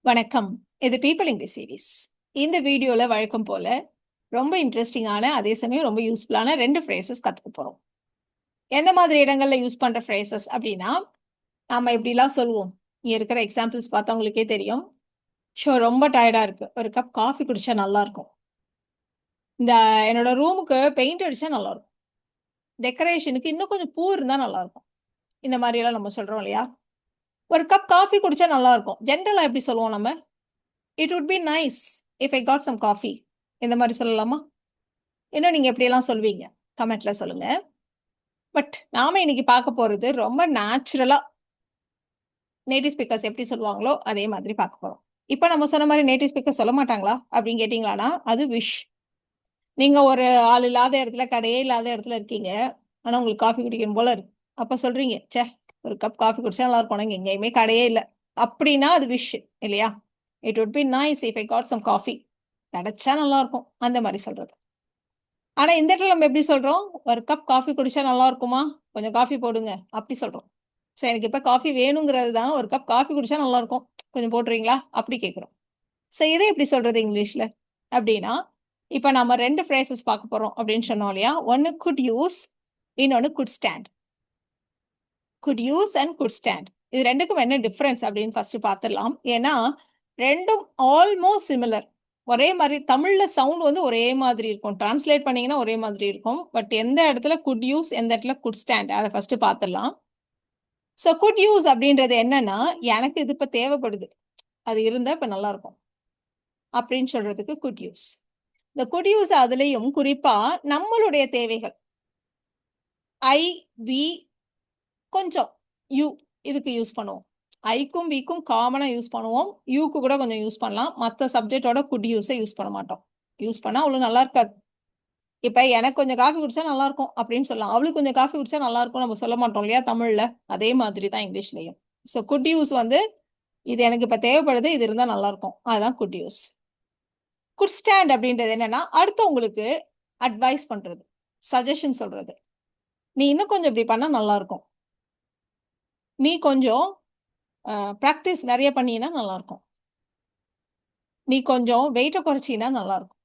வணக்கம். இது people English series. இந்த வீடியோல வழக்கம் போல ரொம்ப இன்ட்ரெஸ்டிங்கான, அதே சமயம் ரொம்ப யூஸ்ஃபுல்லான 2 ஃப்ரேசஸ் கத்துக்க போறோம். எந்த மாதிரி இடங்கள்ல யூஸ் பண்ற ஃப்ரேசஸ் அப்டின்னா, நாம இப்படிலாம் சொல்லுவோம். இங்க இருக்கிற எக்ஸாம்பிள்ஸ் பார்த்தா உங்களுக்கே தெரியும். ரொம்ப டயர்டா இருக்கு. ஒரு கப் காஃபி குடிச்சா நல்லாருக்கும். இந்த என்னோட ரூமுக்கு பெயிண்ட் அடிச்சா நல்லாருக்கும். டெக்கரேஷனுக்கு இன்னும் கொஞ்சம் பூ இருந்தா நல்லாருக்கும். இந்த மாரியெல்லாம் நம்ம சொல்றோம் இல்லையா? ஒரு கப் காஃபி குடிச்சா நல்லாருக்கும். ஜென்ரலா எப்படி சொல்லுவோம் நம்ம? It would be nice if I got some coffee. இந்த மாரி சொல்லலாமா? இன்னும் நீங்க எப்படியெல்லாம் சொல்வீங்க? கமெண்ட்ல சொல்லுங்க. பட் நாம இன்னைக்கு பார்க்க போறது ரொம்ப நேச்சுரலா நேட்டிவ் ஸ்பீக்கர்ஸ் எப்படி சொல்லுவாங்களோ, அதே மாதிரி பார்க்க போறோம். இப்ப நம்ம சொன்ன மாரி நேட்டிவ் ஸ்பீக்கர் சொல்ல மாட்டாங்களா? அப்படின்னு கேட்டீங்களான்னா, அது விஷ். நீங்க ஒரு ஆள் இல்லாத இடத்துல, கடையே இல்லாத இடத்துல இருக்கீங்க. ஆனா உங்களுக்கு காஃபி குடிக்கணும் போல இருக்கு. அப்ப சொல்றீங்க, "ச்சே! ஒரு கப் காஃபி குடிச்சா நல்லா இருக்கும். ஆனா இங்க எங்கேயுமே கடையே இல்ல." அப்படின்னா அது விஷ் இல்லையா? "It would be nice if I got some coffee." கிடைச்சா நல்லா இருக்கும். அந்த மாரி சொல்றது. ஆனா இந்த இடத்துல நம்ம எப்படி சொல்றோம்? "ஒரு கப் காஃபி குடிச்சா நல்லா இருக்குமா? கொஞ்சம் காஃபி போடுங்க." அப்படி சொல்றோம். ஸோ எனக்கு இப்ப காஃபி வேணுங்கிறது தான். "ஒரு கப் காஃபி குடிச்சா நல்லா இருக்கும். கொஞ்சம் போடுறீங்களா?" அப்படி கேட்கிறோம். ஸோ இத எப்படி சொல்றது இங்கிலீஷ்ல? அப்படின்னா, இப்ப நம்ம 2 ஃப்ரேசஸ் பார்க்க போறோம் அப்படின்னு சொன்னோம் இல்லையா? ஒண்ணு குட் யூஸ், இன்னொன்னு good stand. Good use and good stand. இது 2க்கும் என்ன டிஃபரன்ஸ் அப்படின்னு ஃபர்ஸ்ட் பார்த்துடலாம். ஏன்னா 2ம் ஆல்மோஸ்ட் சிமிலர். ஒரே மாரி தமிழ்ல சவுண்ட் வந்து ஒரே மாதிரி இருக்கும். டிரான்ஸ்லேட் பண்ணீங்கன்னா ஒரே மாதிரி இருக்கும். பட் எந்த இடத்துல குட் யூஸ், எந்த இடத்துல குட் ஸ்டாண்ட் அத ஃபர்ஸ்ட் பார்த்துடலாம். ஸோ குட் யூஸ் அப்படின்றது என்னன்னா, எனக்கு இது இப்ப தேவைப்படுது. அது இருந்தா இப்ப நல்லா இருக்கும். அப்படின்னு சொல்றதுக்கு குட் யூஸ். இந்த குட் யூஸ் அதுலயும் குறிப்பா நம்மளுடைய தேவைகள். ஐ, வி, கொஞ்சம் யூ இதுக்கு யூஸ் பண்ணுவோம். ஐக்கும், விக்கும் காமனா யூஸ் பண்ணுவோம். யூக்கு கூட கொஞ்சம் யூஸ் பண்ணலாம். மத்த சப்ஜெக்ட்டோட குட் யூஸ யூஸ் பண்ண மாட்டோம். யூஸ் பண்ணா அவ்வளவு நல்லா இருக்காது. இப்ப எனக்கு கொஞ்சம் காஃபி குடிச்சா நல்லா இருக்கும் அப்படின்னு சொல்லலாம். அவளுக்கு கொஞ்சம் காஃபி குடிச்சா நல்லா இருக்கும் நம்ம சொல்ல மாட்டோம் இல்லையா தமிழ்ல. அதே மாதிரி தான் இங்கிலீஷ்லயும். ஸோ குட் யூஸ் வந்து இது எனக்கு இப்ப தேவைப்படுது. இது இருந்தா நல்லா இருக்கும். அதுதான் குட் யூஸ். குட் ஸ்டாண்ட் அப்படின்றது என்னன்னா, அடுத்தவங்களுக்கு அட்வைஸ் பண்றது. சஜஷன் சொல்றது. நீ இன்னும் கொஞ்சம் இப்படி பண்ணா நல்லா இருக்கும். நீ கொஞ்சம் பிராக்டிஸ் நெறைய பண்ணீன்னா நல்லா இருக்கும். நீ கொஞ்சம் வெயிட்ட குறைச்சீன்னா நல்லா இருக்கும்.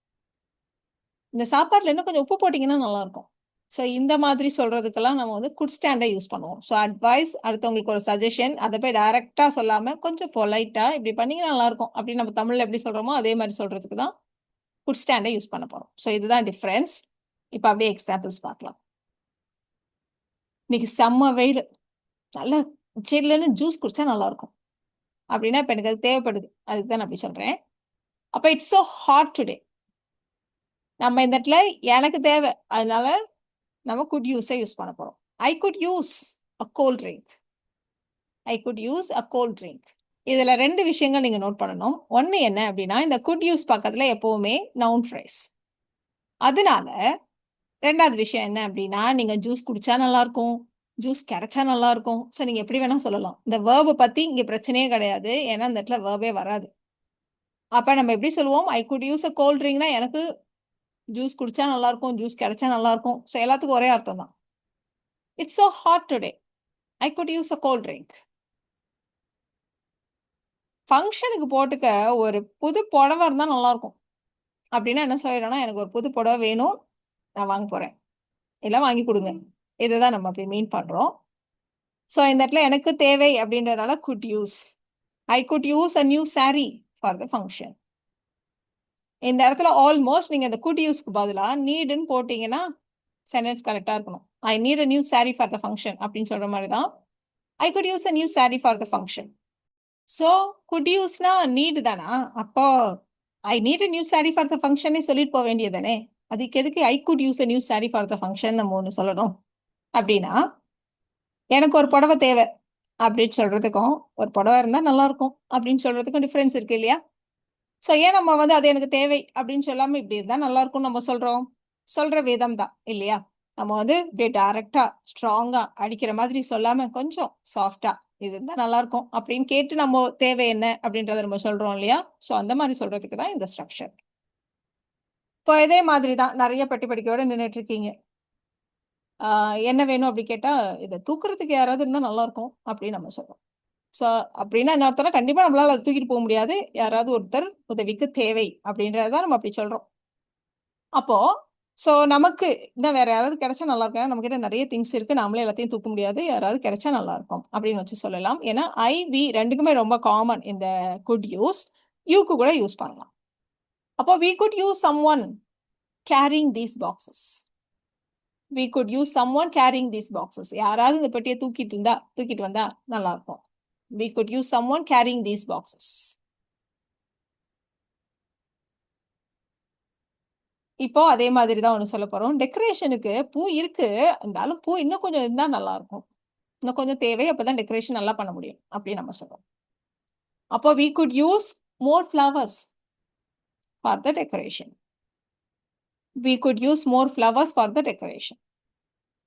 இந்த சாப்பாட்டுல இன்னும் கொஞ்சம் உப்பு போட்டீங்கன்னா நல்லா இருக்கும். ஸோ இந்த மாதிரி சொல்றதுக்கெல்லாம் நம்ம வந்து குட் ஸ்டாண்ட யூஸ் பண்ணுவோம். ஸோ அட்வைஸ், அடுத்தவங்களுக்கு ஒரு சஜஷன், அத போய் டைரக்ட்டா சொல்லாம கொஞ்சம் பொலைட்டா இப்படி பண்ணீங்கன்னா நல்லா இருக்கும். அப்படின்னு நம்ம தமிழ்ல எப்படி சொல்றோமோ, அதே மாரி சொல்றதுக்கு தான் குட் ஸ்டாண்ட யூஸ் பண்ண போறோம். ஸோ இதுதான் டிஃபரன்ஸ். இப்ப அப்படியே எக்ஸாம்பிள்ஸ் பார்க்கலாம். இன்னைக்கு செம்ம வெயிலு. நல்லா சில்லுன்னு ஜூஸ் குடிச்சா நல்லா இருக்கும். அப்படின்னா, இப்ப எனக்கு அது தேவைப்படுது. அதுக்கு தான் நான் அப்படி சொல்றேன். அப்ப இட்ஸ் சோ ஹாட் டுடே. நம்ம இந்த இடத்துல எனக்கு தேவை. அதனால நம்ம குட் யூஸ யூஸ் பண்ண போறோம். ஐ could use a gold drink. I could use a gold drink. இதுல 2 விஷயங்கள் நீங்க நோட் பண்ணணும். ஒண்ணு என்ன அப்படின்னா, இந்த குட் யூஸ் பக்கத்துல எப்பவுமே நவுன் ஃப்ரேஸ். அதனால 2வது விஷயம் என்ன அப்படின்னா, நீங்க ஜூஸ் குடிச்சா நல்லாருக்கும். ஜூஸ் கிடைச்சா நல்லாருக்கும். ஸோ நீங்க எப்படி வேணா சொல்லலாம். இந்த வெர்ப பத்தி இங்க பிரச்சனையே கிடையாது. ஏன்னா, இந்த இடத்துல வெர்பே வராது. அப்ப நம்ம எப்படி சொல்லுவோம்? I could use a cold ட்ரிங்க்னா எனக்கு ஜூஸ் குடிச்சா நல்லாருக்கும். ஜூஸ் கிடைச்சா நல்லாருக்கும். ஸோ எல்லாத்துக்கும் ஒரே அர்த்தம் தான். It's so hot today. I could use a gold drink. ஃபங்ஷனுக்கு போட்டுக்க ஒரு புது புடவ இருந்தா நல்லாருக்கும். அப்படின்னா என்ன சொல்லிடும்னா, எனக்கு ஒரு புது புடவ வேணும். நான் வாங்க போறேன். இல்ல வாங்கி குடுங்க. இததான் நம்ம அப்படி மீன் பண்றோம். ஸோ இந்த இடத்துல எனக்கு தேவை அப்படின்றதுனால good use. I could use a new sari for the function. இந்த இடத்துல ஆல்மோஸ்ட் நீங்க இந்த குட் யூஸ்க்கு பதிலா நீடுன்னு போட்டீங்கன்னா, சென்டென்ஸ் கரெக்ட்டா இருக்கணும். I need a new sari for the function அப்படின்னு சொல்ற மாரி தான். I could use a new sari for the function. So could யூஸ்னா நீட் தானா? அப்போ I need a new sari for the ஃபங்ஷன்னே சொல்லிட்டு போ வேண்டியது தானே! அதுக்கு எதுக்கு I could use a new sari for the function நம்ம ஒண்ணு சொல்லணும்? அப்படின்னா, எனக்கு ஒரு புடவ தேவ அப்படின்னு சொல்றதுக்கும், ஒரு புடவ இருந்தா நல்லாருக்கும் அப்படின்னு சொல்றதுக்கும் டிஃபரன்ஸ் இருக்கு இல்லையா? ஸோ ஏன் நம்ம வந்து அது எனக்கு தேவை அப்படின்னு சொல்லாம இப்படி இருந்தா நல்லாருக்கும்னு நம்ம சொல்றோம்? சொல்ற விதம் தான் இல்லையா? நம்ம வந்து இப்படியே டைரக்ட்டா, ஸ்ட்ராங்கா அடிக்கிற மாதிரி சொல்லாம கொஞ்சம் சாஃப்ட்டா இது இருந்தா நல்லாருக்கும் அப்படின்னு கேட்டு நம்ம தேவை என்ன அப்படின்றத நம்ம சொல்றோம் இல்லையா? ஸோ அந்த மாரி சொல்றதுக்கு தான் இந்த ஸ்ட்ரக்சர். இப்போ இதே மாதிரி தான் நெறைய பெட்டி படிக்கையோட நின்னுட்டு இருக்கீங்க. ஆ என்ன வேணும் அப்படி கேட்டா, இத தூக்குறதுக்கு யாராவது இருந்தா நல்லாருக்கும் அப்படின்னு நம்ம சொல்றோம். ஸோ அப்படின்னா என்ன அர்த்தம்னா கண்டிப்பா நம்மளால அதை தூக்கிட்டு போக முடியாது. யாராவது ஒருத்தர் உதவிக்கு தேவை அப்படின்றத நம்ம அப்படி சொல்றோம். அப்போ நமக்கு இன்னும் வேற யாராவது கிடைச்சா நல்லா இருக்கும். ஏன்னா நம்மகிட்ட நிறைய திங்ஸ் இருக்கு. நாமளே எல்லாத்தையும் தூக்க முடியாது. யாராவது கிடைச்சா நல்லா இருக்கும் அப்படின்னு வச்சு சொல்லலாம். ஏன்னா ஐ, வி ரெண்டுக்குமே ரொம்ப காமன் இந்த குட் யூஸ். யூக்கு கூட யூஸ் பண்ணலாம். அப்போ we could use someone carrying these boxes. We could use someone carrying these boxes. யாராவது இந்த பெட்டியை தூக்கிட்டு வந்தா நல்லா இருக்கும். We could use someone carrying these boxes. இப்போ அதே மாதிரி தான் ஒண்ணு சொல்ல போறோம். டெக்கரேஷனுக்கு பூ இருக்கு. இருந்தாலும் பூ இன்னும் கொஞ்சம் இருந்தா நல்லா இருக்கும். இன்னும் கொஞ்சம் தேவை. அப்பதான் டெக்கரேஷன் நல்லா பண்ண முடியும். அப்படின்னு நம்ம சொல்றோம். அப்போ we could use more flowers for the decoration. We could use more flowers for the decoration.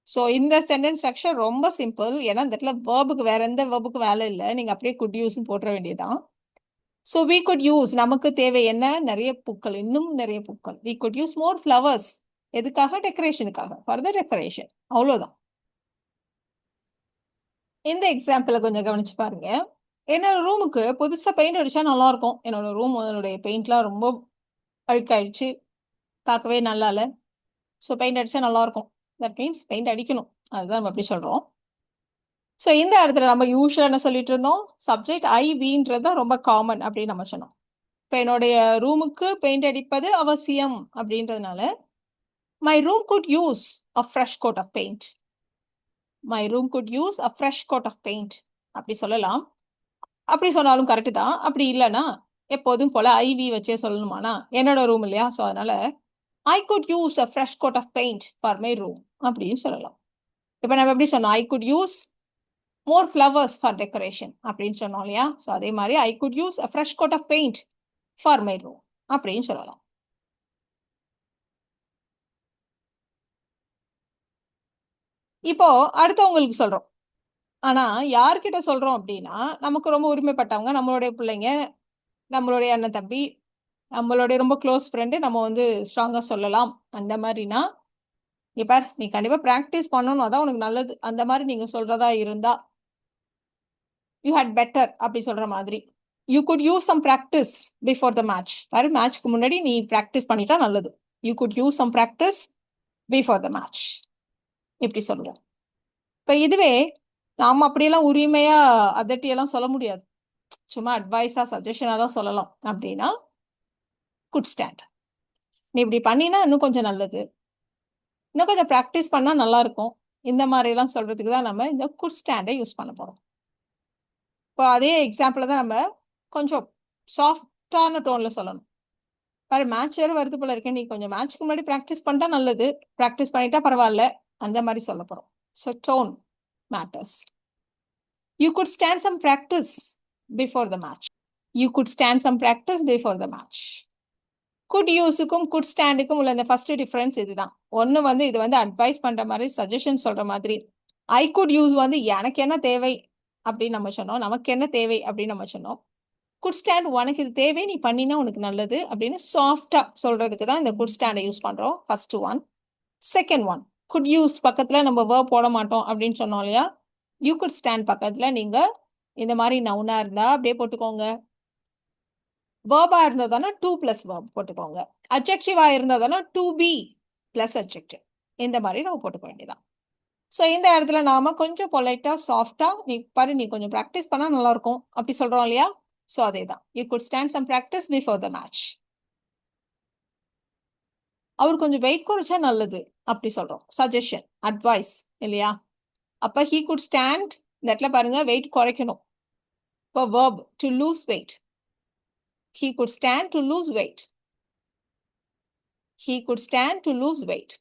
So இந்த சென்டென்ஸ் ஸ்ட்ரக்சர் ரொம்ப சிம்பிள். ஏன்னா இந்த இடத்துல வேர்புக்கு வேற எந்த வேர்புக்கு வேலை இல்லை. நீங்க அப்படியே குட் யூஸ்ன்னு போட்டுற வேண்டியதுதான். ஸோ we could use நமக்கு தேவை என்ன? நிறைய பூக்கள், இன்னும் நிறைய பூக்கள். We could use more flowers. எதுக்காக? டெக்கரேஷனுக்காக. For the decoration. அவ்வளோதான். இந்த எக்ஸாம்பிள கொஞ்சம் கவனிச்சு பாருங்க. என்னோட ரூமுக்கு புதுசா பெயிண்ட் அடிச்சா நல்லா இருக்கும். என்னோட ரூம் அதனுடைய பெயிண்ட்லாம் ரொம்ப அழுக்காயிடுச்சு. பார்க்கவே நல்லா இல்லை. ஸோ பெயிண்ட் அடிச்சா நல்லா இருக்கும். தட் மீன்ஸ் பெயிண்ட் அடிக்கணும். அதுதான் நம்ம அப்படி சொல்றோம். ஸோ இந்த இடத்துல நம்ம யூஸ்வலா என்ன சொல்லிட்டு இருந்தோம்? சப்ஜெக்ட் ஐ, வின்றது தான் ரொம்ப காமன் அப்படின்னு நம்ம சொன்னோம். இப்போ என்னுடைய ரூமுக்கு பெயிண்ட் அடிப்பது அவசியம் அப்படின்றதுனால my room could use a fresh coat of paint. My room could use a fresh coat of paint அப்படி சொல்லலாம். அப்படி சொன்னாலும் கரெக்டு தான். அப்படி இல்லைன்னா எப்போதும் போல ஐவி வச்சே சொல்லணுமானா என்னோட ரூம் இல்லையா? ஸோ அதனால I could use a fresh coat of paint for my room அப்படின்னு சொல்லலாம். இப்போ நம்ம எப்படி சொன்னோம்? I could use more flowers for decoration அப்படின்னு சொன்னோம் இல்லையா? ஸோ அதே மாதிரி I could use a fresh coat of paint for my room அப்படின்னு சொல்லலாம். இப்போ அடுத்தவங்களுக்கு சொல்றோம். ஆனா யார்கிட்ட சொல்றோம் அப்படின்னா நமக்கு ரொம்ப உரிமைப்பட்டவங்க, நம்மளுடைய பிள்ளைங்க, நம்மளுடைய அண்ணன் தம்பி, நம்மளுடைய ரொம்ப க்ளோஸ் ஃப்ரெண்டு நம்ம வந்து ஸ்ட்ராங்கா சொல்லலாம். அந்த மாதிரினா இப்ப நீ கண்டிப்பா பிராக்டிஸ் பண்ணணும், அதான் உனக்கு நல்லது. அந்த மாதிரி நீங்க சொல்றதா இருந்தா யூ ஹேட் பெட்டர் அப்படி சொல்ற மாதிரி. You could use some practice before the match. பாரு, மேட்ச்க்கு முன்னாடி நீ பிராக்டிஸ் பண்ணிட்டா நல்லது. You could use some practice before the match இப்படி சொல்லுவோம். இப்போ இதுவே நாம அப்படியெல்லாம் உரிமையா அதட்டியெல்லாம் சொல்ல முடியாது. சும்மா அட்வைஸா சஜஷனா தான் சொல்லலாம். அப்படின்னா குட் ஸ்டாண்ட். நீ இப்படி பண்ணினா இன்னும் கொஞ்சம் நல்லது, இன்னும் கொஞ்சம் ப்ராக்டிஸ் பண்ணா நல்லா இருக்கும். இந்த மாதிரி எல்லாம் சொல்றதுக்கு தான் நம்ம இந்த குட் ஸ்டாண்டை யூஸ் பண்ண போறோம். இப்போ அதே எக்ஸாம்பிள் தான் நம்ம கொஞ்சம் சாஃப்டான டோன்ல சொல்லணும். பாரு, மேட்ச் வேற வருது போல இருக்கேன், நீ கொஞ்சம் மேட்ச்க்கு முன்னாடி ப்ராக்டிஸ் பண்ணிட்டா நல்லது, ப்ராக்டிஸ் பண்ணிட்டா பரவாயில்ல, அந்த மாதிரி சொல்ல போறோம். So tone matters. You could stand some practice before the match. You could stand some practice before the match. Could யூஸுக்கும் குட் ஸ்டாண்டுக்கும் உள்ள இந்த ஃபர்ஸ்ட் டிஃபரன்ஸ் இதுதான். ஒன்று வந்து இது வந்து அட்வைஸ் பண்ற மாதிரி, சஜஷன் சொல்ற மாதிரி. ஐ குட் யூஸ் வந்து எனக்கு என்ன தேவை அப்படின்னு நம்ம சொன்னோம், நமக்கு என்ன தேவை அப்படின்னு நம்ம சொன்னோம். குட் ஸ்டாண்ட் உனக்கு இது தேவை, நீ பண்ணினா உனக்கு நல்லது அப்படின்னு சாஃப்டா சொல்றதுக்கு தான் இந்த குட் ஸ்டாண்டை யூஸ் பண்றோம். First one. Second one, good use பக்கத்துல நம்ம வேர்ப் போட மாட்டோம் அப்படின்னு சொன்னோம் இல்லையா? யூ குட் ஸ்டாண்ட் பக்கத்துல நீங்க இந்த மாதிரி நவுனா இருந்தா அப்படியே போட்டுக்கோங்க. வேர்பா இருந்ததுன்னா டூ பிளஸ் வேர்ப் போட்டுக்கோங்க. அட்ஜெக்டிவா இருந்ததுன்னா டு பி பிளஸ் அட்ஜெக்டிவ். இந்த மாதிரி நம்ம போட்டுக்க வேண்டியதான். ஸோ இந்த இடத்துல நாம கொஞ்சம் பொலைட்டா சாஃப்டா நீ பாரு, நீ கொஞ்சம் ப்ராக்டிஸ் பண்ணா நல்லா இருக்கும் அப்படி சொல்றோம் இல்லையா? ஸோ அதே தான். You could stand some practice before the match. அவர் கொஞ்சம் வெயிட் குறைச்சா நல்லது அப்படி சொல்றோம். சஜஷன், அட்வைஸ் இல்லையா? அப்ப ஹீ குட் ஸ்டாண்ட், இந்த இடத்துல பாருங்க வெயிட் குறைக்கணும். இப்போ verb to lose weight. He could stand to lose weight. He could stand to lose weight.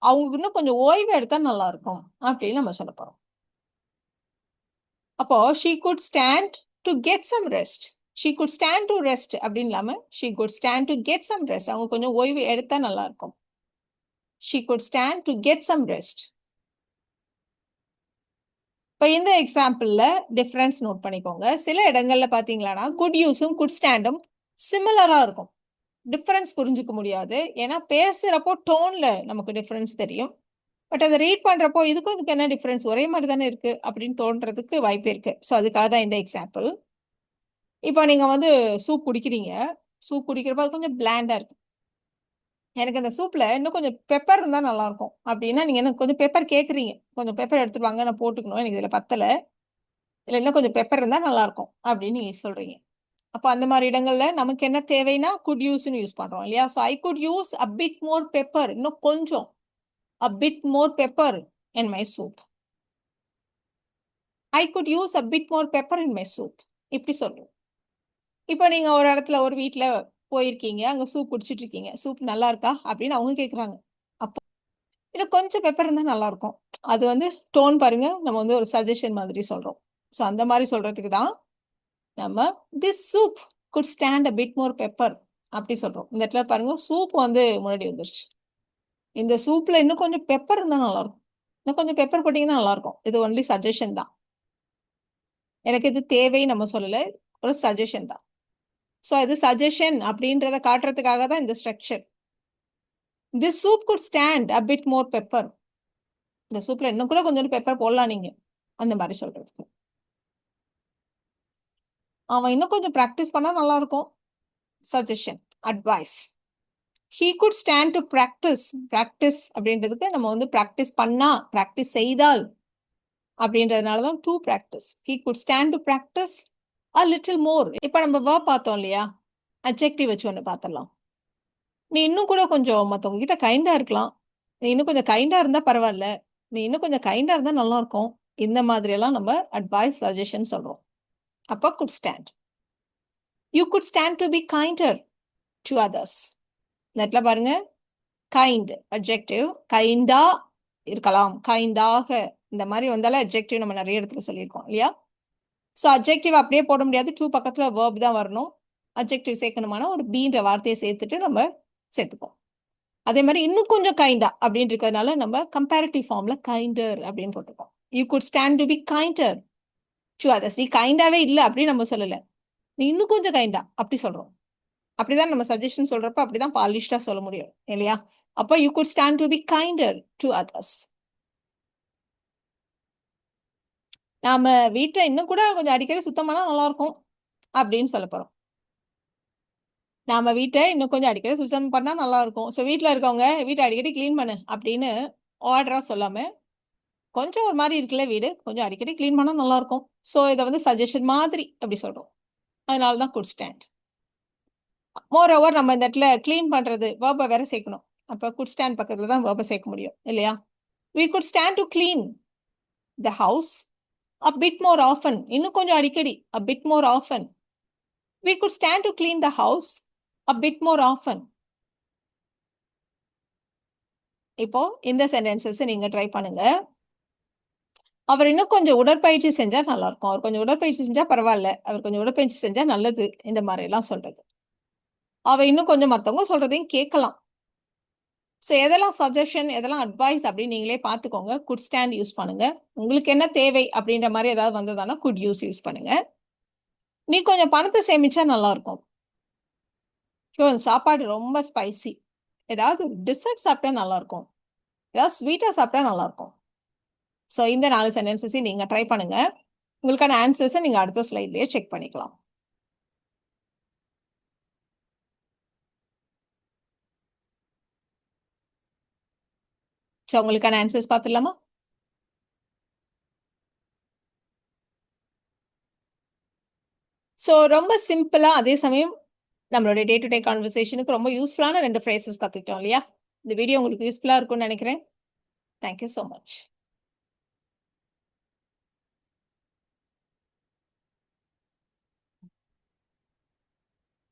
அவங்க இன்னும் கொஞ்சம் ஓய்வு எடுத்தா நல்லா இருக்கும் அப்படின்னு நம்ம சொல்ல போறோம். அப்போ she could stand to get some rest. She could stand to rest அப்படின்னு இல்லாம she could stand to get some rest. அவங்க கொஞ்சம் ஓய்வு எடுத்தா நல்லா இருக்கும். She could stand to get some rest. இப்போ இந்த எக்ஸாம்பிள்ல டிஃபரன்ஸ் நோட் பண்ணிக்கோங்க. சில இடங்கள்ல பாத்தீங்களா குட் யூஸும் குட் ஸ்டாண்டும் சிமிலரா இருக்கும். டிஃபரன்ஸ் புரிஞ்சுக்க முடியாது. ஏன்னா பேசுறப்போ டோன்ல நமக்கு டிஃபரன்ஸ் தெரியும். பட் அத ரீட் பண்றப்போ, இதுக்கும் இதுக்கு என்ன டிஃபரன்ஸ்? ஒரே மாரி தானே இருக்கு அப்படின்னு தோன்றதுக்கு வாய்ப்பு இருக்கு. ஸோ அதுக்காக தான் இந்த எக்ஸாம்பிள். இப்போ நீங்க வந்து சூப் குடிக்கிறீங்க. சூப் குடிக்கிறப்போ அது கொஞ்சம் பிளாண்டா இருக்கு. எனக்கு அந்த சூப்ல இன்னும் கொஞ்சம் பெப்பர் இருந்தா நல்லாருக்கும். அப்படின்னா, நீங்க எனக்கு கொஞ்சம் பெப்பர் கேட்குறீங்க. கொஞ்சம் பெப்பர் எடுத்துட்டு வாங்க நான் போட்டுக்கணும். எனக்கு இதுல பத்தல. இல்ல இன்னும் கொஞ்சம் பெப்பர் இருந்தா நல்லாருக்கும். அப்படின்னு நீங்க சொல்றீங்க. அப்ப அந்த மாரி இடங்கள்ல நமக்கு என்ன தேவைன்னா, குட் யூஸ்ன்னு யூஸ் பண்றோம் இல்லையா? So I could use a bit more pepper. இன்னும் கொஞ்சம். அ bit more pepper in my soup. I could use a bit more pepper in my soup. இப்படி சொல்றோம். இப்ப நீங்க ஒரு இடத்துல ஒரு வீட்ல போயிருக்கீங்க. அங்க சூப் குடிச்சிட்டு இருக்கீங்க. "சூப் நல்லா இருக்கா?" அப்படின்னு அவங்க கேட்குறாங்க. அப்போ இன்னும் கொஞ்சம் பெப்பர் இருந்தா நல்லாருக்கும். அது வந்து டோன் பாருங்க. நம்ம வந்து ஒரு சஜஷன் மாதிரி சொல்றோம். ஸோ அந்த மாரி சொல்றதுக்கு தான் நம்ம this soup good stand a bit more pepper அப்படி சொல்றோம். இந்த இடத்துல பாருங்க சூப் வந்து முன்னாடி வந்துருச்சு. இந்த சூப்ல இன்னும் கொஞ்சம் பெப்பர் இருந்தா நல்லாருக்கும். இன்னும் கொஞ்சம் பெப்பர் போட்டீங்கன்னா நல்லாருக்கும். இது ஒன்லி சஜஷன் தான். எனக்கு இது தேவை நம்ம சொல்லல. ஒரு சஜஷன் தான். ஸோ இது சஜஷன் அப்படின்றத காட்டுறதுக்காக தான் இந்த structure. This soup good stand a bit more pepper. இந்த சூப்ல இன்னும் கூட கொஞ்சம் பெப்பர் போடலாம் நீங்க. அந்த மாரி சொல்றதுக்கு. அவன் இன்னும் கொஞ்சம் பிராக்டிஸ் பண்ணா நல்லா இருக்கும். Suggestion, advice. He could stand to practise. Practise அப்படின்றதுக்கு நம்ம வந்து பிராக்டிஸ் பண்ணா, பிராக்டிஸ் செய்தால் அப்படின்றதுனால தான் to practise. He could stand to practise a little more. இப்ப நம்ம வெர்ப் பார்த்தோம் இல்லையா? அட்ஜெக்டிவ் வச்சு ஒண்ணு பார்த்துடலாம். நீ இன்னும் கூட கொஞ்சம் மத்தவங்க கிட்ட கைண்டா இருக்கலாம். நீ இன்னும் கொஞ்சம் கைண்டா இருந்தா பரவால்ல. நீ இன்னும் கொஞ்சம் கைண்டா இருந்தா நல்லாருக்கும். இந்த மாதிரியெல்லாம் நம்ம அட்வைஸ், சஜஷன் சொல்றோம். அப்ப could stand. You could stand to be kinder to others. இந்த இடத்துல பாருங்க. Kind adjective. கைண்டா இருக்கலாம். கைண்டாக இந்த மாரி வந்தாலே அட்ஜெக்டிவ் நம்ம நெறைய இடத்துல சொல்லியிருக்கோம் இல்லையா? ஸோ அட்ஜெக்டிவ் அப்படியே போட முடியாது. டூ பக்கத்துல வெர்ப் தான் வரணும். அட்ஜெக்டிவ் சேர்க்கணுமானா ஒரு பீன்ற வார்த்தைய சேர்த்துட்டு நம்ம சேர்த்துப்போம். அதே மாரி இன்னும் கொஞ்சம் கைண்டா அப்படின்னு இருக்கிறதுனால நம்ம கம்பேரிட்டிவ் ஃபார்ம்ல கைண்டர் அப்படின்னு போட்டுருக்கோம். You could stand to be kinder to others. நீ கைண்டாவே இல்ல அப்படின்னு நம்ம சொல்லல. நீ இன்னும் கொஞ்சம் கைண்டா அப்படி சொல்றோம். அப்படிதான் நம்ம சஜஷன் சொல்றப்ப அப்படிதான் பாலிஷ்டா சொல்ல முடியும் இல்லையா? அப்ப you could stand to be kinder to others. நாம வீட்ல இன்னும் கூட கொஞ்சம் அடிக்கடி சுத்தம் பண்ணா நல்லாருக்கும் அப்படின்னு சொல்லப் போறோம். நாம வீட்ட இன்னும் கொஞ்சம் அடிக்கடி சுத்தம் பண்ணா நல்லாருக்கும். ஸோ வீட்ல இருக்கவங்க வீட்ட அடிக்கடி கிளீன் பண்ணு அப்படின்னு ஆர்டரா சொல்லாம கொஞ்சம் ஒரு மாரி இருக்குல்ல வீடு. கொஞ்சம் அடிக்கடி கிளீன் பண்ணா நல்லாருக்கும். ஸோ இத வந்து சஜஷன் மாதிரி அப்படி சொல்றோம். அதனால தான் குட் ஸ்டாண்ட். மோர் ஓவர் நம்ம இந்த இடத்துல கிளீன் பண்றது வெர்ப வேற சேர்க்கணும். அப்ப குட் ஸ்டாண்ட் பக்கத்துல தான் வெர்ப சேர்க்க முடியும் இல்லையா? We could stand to clean the house a bit more often. இன்னும் கொஞ்சம் அடிக்கடி. A bit more often. We could stand to clean the house a bit more often. இப்போ இந்த சென்டென்சஸ் நீங்க ட்ரை பண்ணுங்க. அவர் இன்னும் கொஞ்சம் உடற்பயிற்சி செஞ்சா நல்லாருக்கும். அவர் கொஞ்சம் உடற்பயிற்சி செஞ்சா பரவால்ல. அவர் கொஞ்சம் உடற்பயிற்சி செஞ்சா நல்லது. இந்த மாரிலாம் சொல்றது. அவ இன்னும் கொஞ்சம் மத்தவங்க சொல்றதையும் கேட்கலாம். ஸோ எதெல்லாம் சஜஷன், எதெல்லாம் அட்வைஸ் அப்படின்னு நீங்களே பார்த்துக்கோங்க. குட் ஸ்டாண்ட் யூஸ் பண்ணுங்க. உங்களுக்கு என்ன தேவை அப்படின்ற மாரி ஏதாவது வந்ததுன்னா, குட் யூஸ் பண்ணுங்க. நீ கொஞ்சம் பணத்த சேமிச்சா நல்லாருக்கும். ஐயோ! சாப்பாடு ரொம்ப ஸ்பைசி. ஏதாவது டிசர்ட் சாப்பிட்டா நல்லாருக்கும். ஏதாவது ஸ்வீட்டா சாப்பிட்டா நல்லாருக்கும். ஸோ இந்த 4 சென்டென்சஸையும் நீங்க ட்ரை பண்ணுங்க. உங்களுக்கான ஆன்ஸர்ஸ நீங்க அடுத்த ஸ்லைட்லயே செக் பண்ணிக்கலாம். ஸோ உங்களுக்கான ஆன்ஸர்ஸ் பார்த்துடலாமா? ஸோ ரொம்ப சிம்பிளா அதே சமயம் நம்மளுடைய டே டு டே கான்வர்சேஷனுக்கு ரொம்ப யூஸ்ஃபுல்லான 2 ஃப்ரேசஸ் கத்துக்கிட்டோம் இல்லையா? இந்த வீடியோ உங்களுக்கு யூஸ்ஃபுல்லா இருக்கும்னு நெனைக்கிறேன். Thank you so much.